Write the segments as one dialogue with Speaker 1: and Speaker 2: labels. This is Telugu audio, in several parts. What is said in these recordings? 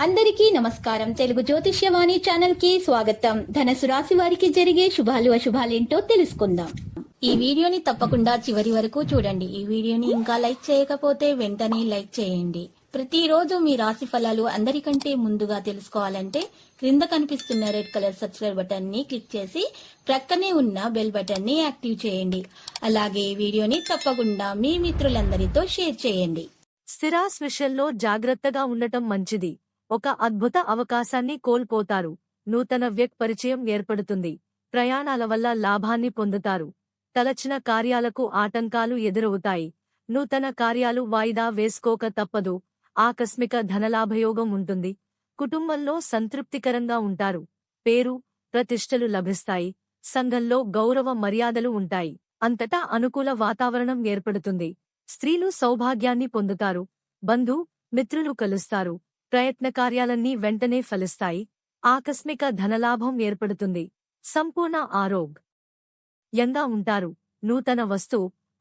Speaker 1: అందరికీ నమస్కారం. తెలుగు జ్యోతిష్యవాణి ఛానల్ కి స్వాగతం. ధనుసు రాశి వారికి జరిగే శుభాలు అశుభాలేంటో తెలుసుకుందాం. ఈ వీడియోని తప్పకుండా చివరి వరకు చూడండి. ఈ వీడియోని ఇంకా లైక్ చేయకపోతే వెంటనే లైక్ చేయండి. ప్రతిరోజు మీ రాశి ఫలాలు అందరికంటే ముందుగా తెలుసుకోవాలంటే క్రింద కనిపిస్తున్న రెడ్ కలర్ సబ్స్క్రైబ్ బటన్ ని క్లిక్ చేసి ప్రక్కనే ఉన్న బెల్ బటన్ ని యాక్టివ్ చేయండి. అలాగే ఈ వీడియోని తప్పకుండా మీ మిత్రులందరితో షేర్ చేయండి.
Speaker 2: స్థిరాస్ విషయంలో జాగ్రత్తగా ఉండటం మంచిది. ఒక అద్భుత అవకాశాన్ని కోల్పోతారు. నూతన పరిచయం ఏర్పడుతుంది. ప్రయాణాల వల్ల లాభాన్ని పొందుతారు. తలచిన కార్యాలకు ఆటంకాలు ఎదురవుతాయి. నూతన కార్యాలు వాయిదా వేసుకోక తప్పదు. ఆకస్మిక ధనలాభయోగం ఉంటుంది. కుటుంబంలో సంతృప్తికరంగా ఉంటారు. పేరు ప్రతిష్టలు లభిస్తాయి. సంఘంలో గౌరవ మర్యాదలు ఉంటాయి. అంతటా అనుకూల వాతావరణం ఏర్పడుతుంది. స్త్రీలు సౌభాగ్యాన్ని పొందుతారు. బంధు మిత్రులు కలుస్తారు. ప్రయత్న కార్యాలన్నీ వెంటనే ఫలిస్తాయి. ఆకస్మిక ధనలాభం ఏర్పడుతుంది. సంపూర్ణ ఆరోగ్యంగా ఉంటారు. నూతన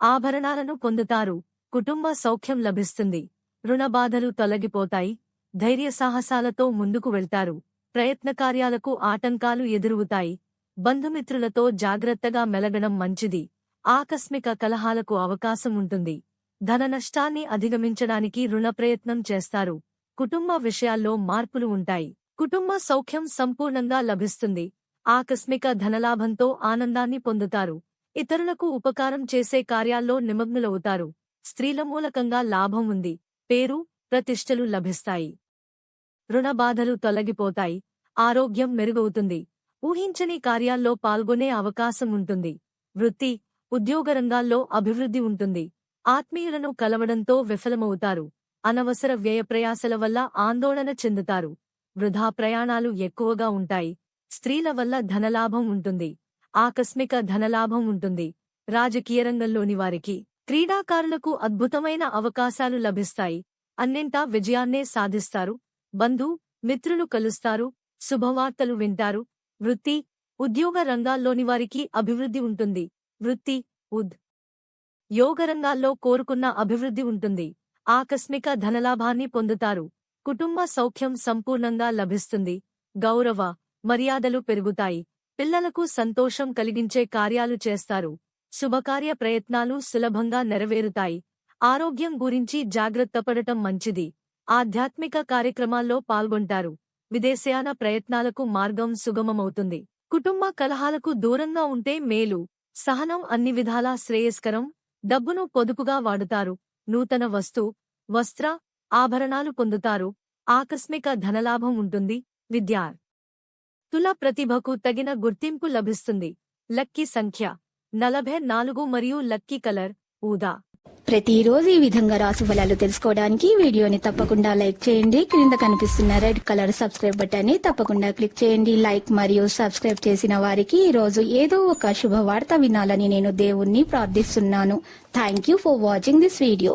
Speaker 2: ఆభరణాలను పొందుతారు. కుటుంబ సౌఖ్యం లభిస్తుంది. రుణబాధలు తొలగిపోతాయి. ధైర్య సాహసాలతో ముందుకు వెళ్తారు. ప్రయత్న కార్యాలకు ఆటంకాలు ఎదురవుతాయి. బంధుమిత్రులతో జాగ్రత్తగా మెలగడం మంచిది. ఆకస్మిక కలహాలకు అవకాశం ఉంటుంది. ధన నష్టాన్ని అధిగమించడానికి రుణ ప్రయత్నం చేస్తారు. కుటుంబ విషయాల్లో మార్పులు ఉంటాయి. కుటుంబ సౌఖ్యం సంపూర్ణంగా లభిస్తుంది. ఆకస్మిక ధనలాభంతో ఆనందాన్ని పొందుతారు. ఇతరులకు ఉపకారం చేసే కార్యాల్లో నిమగ్నులవుతారు. స్త్రీల మూలకంగా లాభం ఉంది. పేరు ప్రతిష్టలు లభిస్తాయి. రుణబాధలు తొలగిపోతాయి. ఆరోగ్యం మెరుగవుతుంది. ఊహించని కార్యాల్లో పాల్గొనే అవకాశం ఉంటుంది. వృత్తి ఉద్యోగ రంగాల్లో అభివృద్ధి ఉంటుంది. ఆత్మీయులను కలవడంతో విఫలమవుతారు. అనవసర వ్యయప్రయాసల వల్ల ఆందోళన చెందుతారు. వృధా ప్రయాణాలు ఎక్కువగా ఉంటాయి. స్త్రీల వల్ల ధనలాభం ఉంటుంది. ఆకస్మిక ధనలాభం ఉంటుంది. రాజకీయ రంగంలోని వారికి క్రీడాకారులకు అద్భుతమైన అవకాశాలు లభిస్తాయి. అన్నింటా విజయాన్నే సాధిస్తారు. బంధు మిత్రులు కలుస్తారు. శుభవార్తలు వింటారు. వృత్తి ఉద్యోగ రంగాల్లోని వారికి అభివృద్ధి ఉంటుంది. వృత్తి యోగ రంగాల్లో కోరుకున్న అభివృద్ధి ఉంటుంది. ఆకస్మిక ధనలాభాన్ని పొందుతారు. కుటుంబ సౌఖ్యం సంపూర్ణంగా లభిస్తుంది. గౌరవ మర్యాదలు పెరుగుతాయి. పిల్లలకు సంతోషం కలిగించే కార్యాలు చేస్తారు. శుభకార్య ప్రయత్నాలు సులభంగా నెరవేరుతాయి. ఆరోగ్యం గురించి జాగ్రత్తపడటం మంచిది. ఆధ్యాత్మిక కార్యక్రమాల్లో పాల్గొంటారు. విదేశయాన ప్రయత్నాలకు మార్గం సుగమమవుతుంది. కుటుంబ కలహాలకు దూరంగా ఉంటే మేలు. సహనం అన్ని విధాలా శ్రేయస్కరం. డబ్బును పొదుపుగా వాడుతారు. నూతన వస్త్ర ఆభరణాలు పొందుతారు. ఆకస్మిక ధనలాభం ఉంటుంది. విద్యార్థుల ప్రతిభకు తగిన గుర్తింపు లభిస్తుంది. లక్కీ సంఖ్య 44 మరియు లక్కీ కలర్ ఊదా.
Speaker 1: ప్రతిరోజు ఈ విధంగా రాశి ఫలాలు తెలుసుకోవడానికి వీడియోని తప్పకుండా లైక్ చేయండి. క్రింద కనిపిస్తున్న రెడ్ కలర్ సబ్స్క్రైబ్ బటన్ ని తప్పకుండా క్లిక్ చేయండి. లైక్ మరియు సబ్స్క్రైబ్ చేసిన వారికి ఈ రోజు ఏదో ఒక శుభవార్త వినాలని నేను దేవుణ్ణి ప్రార్థిస్తున్నాను. Thank you for watching this video.